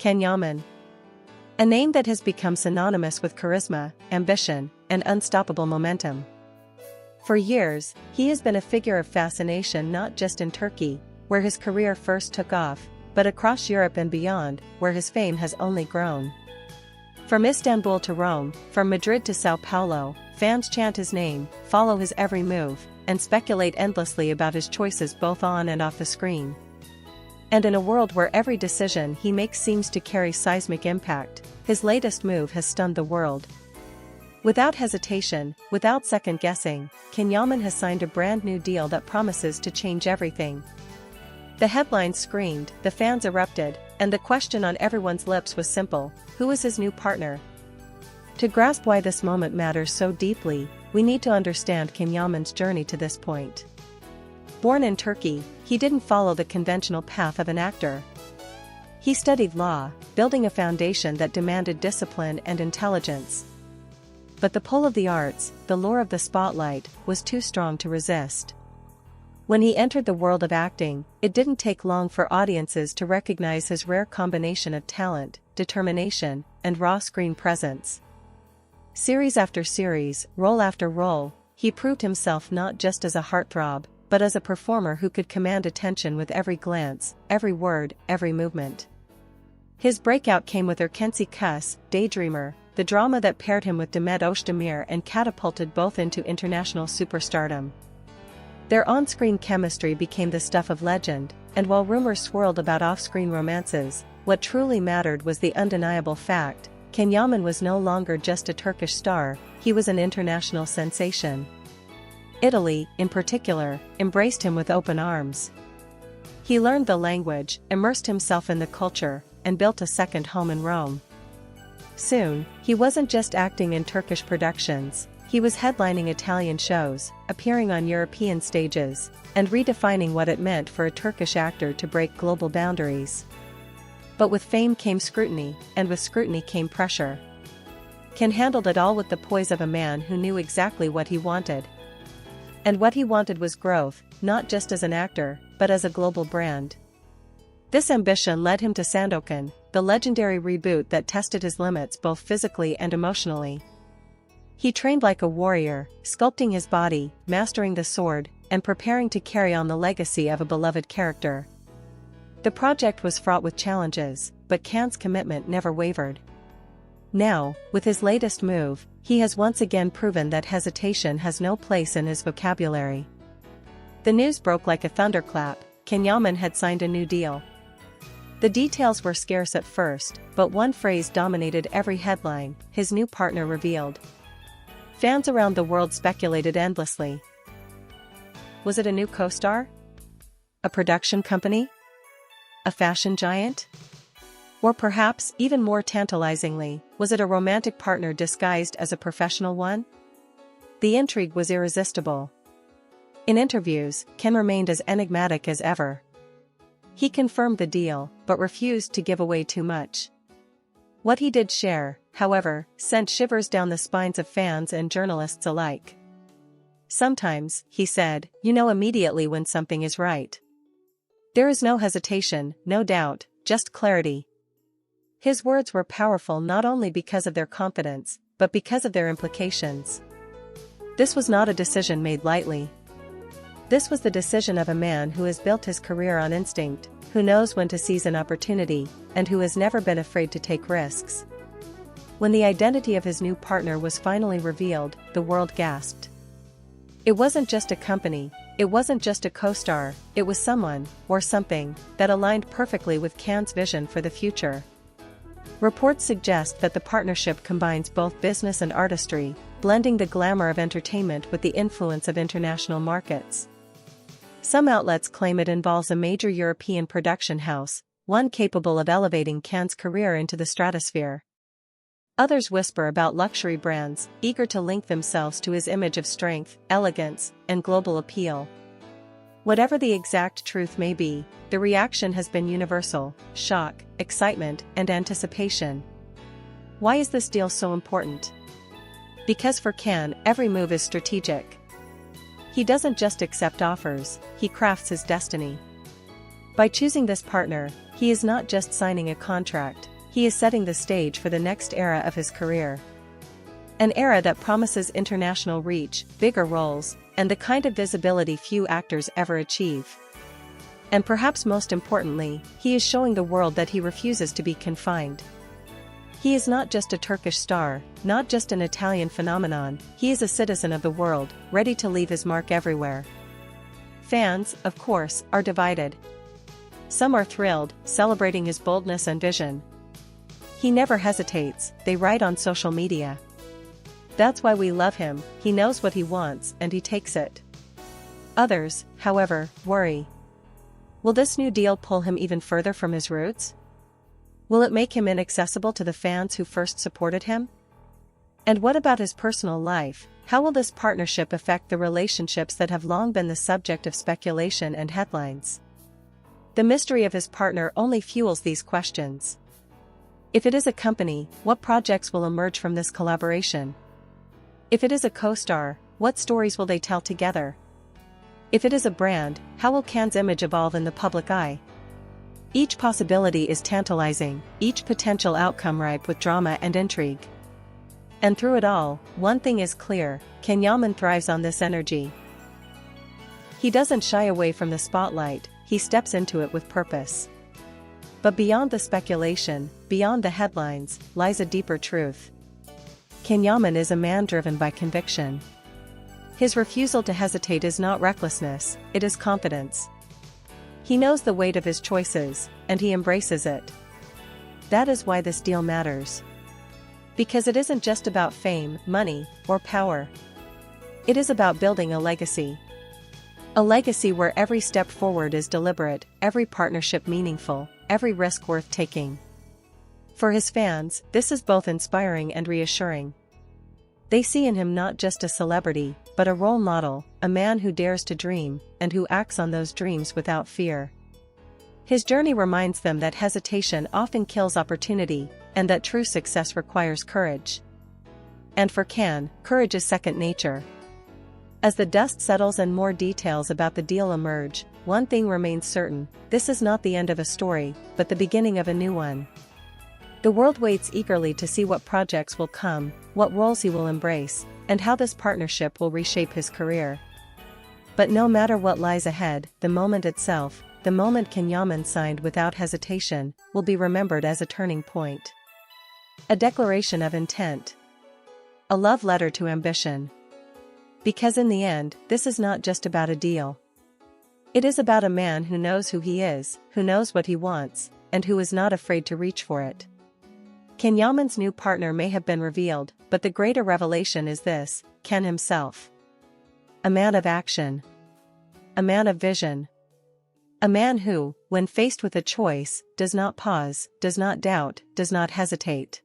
Can Yaman. A name that has become synonymous with charisma, ambition, and unstoppable momentum. For years, he has been a figure of fascination not just in Turkey, where his career first took off, but across Europe and beyond, where his fame has only grown. From Istanbul to Rome, from Madrid to Sao Paulo, fans chant his name, follow his every move, and speculate endlessly about his choices both on and off the screen. And in a world where every decision he makes seems to carry seismic impact, his latest move has stunned the world. Without hesitation, without second-guessing, Can Yaman has signed a brand new deal that promises to change everything. The headlines screamed, the fans erupted, and the question on everyone's lips was simple: who is his new partner? To grasp why this moment matters so deeply, we need to understand Can Yaman's journey to this point. Born in Turkey, he didn't follow the conventional path of an actor. He studied law, building a foundation that demanded discipline and intelligence. But the pull of the arts, the lure of the spotlight, was too strong to resist. When he entered the world of acting, it didn't take long for audiences to recognize his rare combination of talent, determination, and raw screen presence. Series after series, role after role, he proved himself not just as a heartthrob, but as a performer who could command attention with every glance, every word, every movement. His breakout came with Erkenci Kuş, Daydreamer, the drama that paired him with Demet Özdemir and catapulted both into international superstardom. Their on-screen chemistry became the stuff of legend, and while rumors swirled about off-screen romances, what truly mattered was the undeniable fact: Can Yaman was no longer just a Turkish star, he was an international sensation. Italy, in particular, embraced him with open arms. He learned the language, immersed himself in the culture, and built a second home in Rome. Soon, he wasn't just acting in Turkish productions, he was headlining Italian shows, appearing on European stages, and redefining what it meant for a Turkish actor to break global boundaries. But with fame came scrutiny, and with scrutiny came pressure. Can handled it all with the poise of a man who knew exactly what he wanted. And what he wanted was growth, not just as an actor, but as a global brand. This ambition led him to Sandokan, the legendary reboot that tested his limits both physically and emotionally. He trained like a warrior, sculpting his body, mastering the sword, and preparing to carry on the legacy of a beloved character. The project was fraught with challenges, but Can's commitment never wavered. Now, with his latest move, he has once again proven that hesitation has no place in his vocabulary. The news broke like a thunderclap: Can Yaman had signed a new deal. The details were scarce at first, but one phrase dominated every headline: his new partner revealed. Fans around the world speculated endlessly. Was it a new co-star? A production company? A fashion giant? Or perhaps, even more tantalizingly, was it a romantic partner disguised as a professional one? The intrigue was irresistible. In interviews, Can remained as enigmatic as ever. He confirmed the deal, but refused to give away too much. What he did share, however, sent shivers down the spines of fans and journalists alike. Sometimes, he said, you know immediately when something is right. There is no hesitation, no doubt, just clarity. His words were powerful not only because of their confidence, but because of their implications. This was not a decision made lightly. This was the decision of a man who has built his career on instinct, who knows when to seize an opportunity, and who has never been afraid to take risks. When the identity of his new partner was finally revealed, the world gasped. It wasn't just a company, it wasn't just a co-star, it was someone, or something, that aligned perfectly with Can's vision for the future. Reports suggest that the partnership combines both business and artistry, blending the glamour of entertainment with the influence of international markets. Some outlets claim it involves a major European production house, one capable of elevating Can's career into the stratosphere. Others whisper about luxury brands, eager to link themselves to his image of strength, elegance, and global appeal. Whatever the exact truth may be, the reaction has been universal: shock, excitement, and anticipation. Why is this deal so important? Because for Can, every move is strategic. He doesn't just accept offers, he crafts his destiny. By choosing this partner, he is not just signing a contract, He is setting the stage for the next era of his career. An era that promises international reach, bigger roles, and the kind of visibility few actors ever achieve. And perhaps most importantly, he is showing the world that he refuses to be confined. He is not just a Turkish star, not just an Italian phenomenon, he is a citizen of the world, ready to leave his mark everywhere. Fans, of course, are divided. Some are thrilled, celebrating his boldness and vision. He never hesitates, they write on social media. That's why we love him, he knows what he wants and he takes it. Others, however, worry. Will this new deal pull him even further from his roots? Will it make him inaccessible to the fans who first supported him? And what about his personal life? How will this partnership affect the relationships that have long been the subject of speculation and headlines? The mystery of his partner only fuels these questions. If it is a company, what projects will emerge from this collaboration? If it is a co-star, what stories will they tell together? If it is a brand, how will Can's image evolve in the public eye? Each possibility is tantalizing, each potential outcome ripe with drama and intrigue. And through it all, one thing is clear, Can Yaman thrives on this energy. He doesn't shy away from the spotlight, he steps into it with purpose. But beyond the speculation, beyond the headlines, lies a deeper truth. Can Yaman is a man driven by conviction. His refusal to hesitate is not recklessness, it is confidence. He knows the weight of his choices, and he embraces it. That is why this deal matters. Because it isn't just about fame, money, or power. It is about building a legacy. A legacy where every step forward is deliberate, every partnership meaningful, every risk worth taking. For his fans, this is both inspiring and reassuring. They see in him not just a celebrity, but a role model, a man who dares to dream, and who acts on those dreams without fear. His journey reminds them that hesitation often kills opportunity, and that true success requires courage. And for Can, courage is second nature. As the dust settles and more details about the deal emerge, one thing remains certain: this is not the end of a story, but the beginning of a new one. The world waits eagerly to see what projects will come, what roles he will embrace, and how this partnership will reshape his career. But no matter what lies ahead, the moment itself, the moment Can Yaman signed without hesitation, will be remembered as a turning point. A declaration of intent. A love letter to ambition. Because in the end, this is not just about a deal. It is about a man who knows who he is, who knows what he wants, and who is not afraid to reach for it. Can Yaman's new partner may have been revealed, but the greater revelation is this: Can himself. A man of action. A man of vision. A man who, when faced with a choice, does not pause, does not doubt, does not hesitate.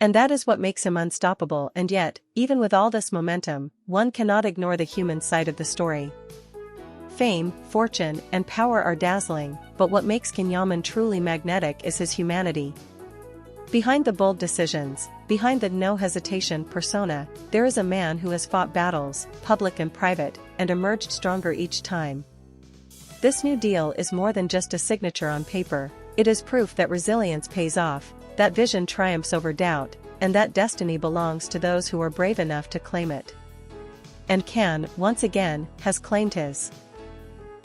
And that is what makes him unstoppable, and yet, even with all this momentum, one cannot ignore the human side of the story. Fame, fortune, and power are dazzling, but what makes Can Yaman truly magnetic is his humanity. Behind the bold decisions, behind the no-hesitation persona, there is a man who has fought battles, public and private, and emerged stronger each time. This new deal is more than just a signature on paper, it is proof that resilience pays off, that vision triumphs over doubt, and that destiny belongs to those who are brave enough to claim it. And Can, once again, has claimed his.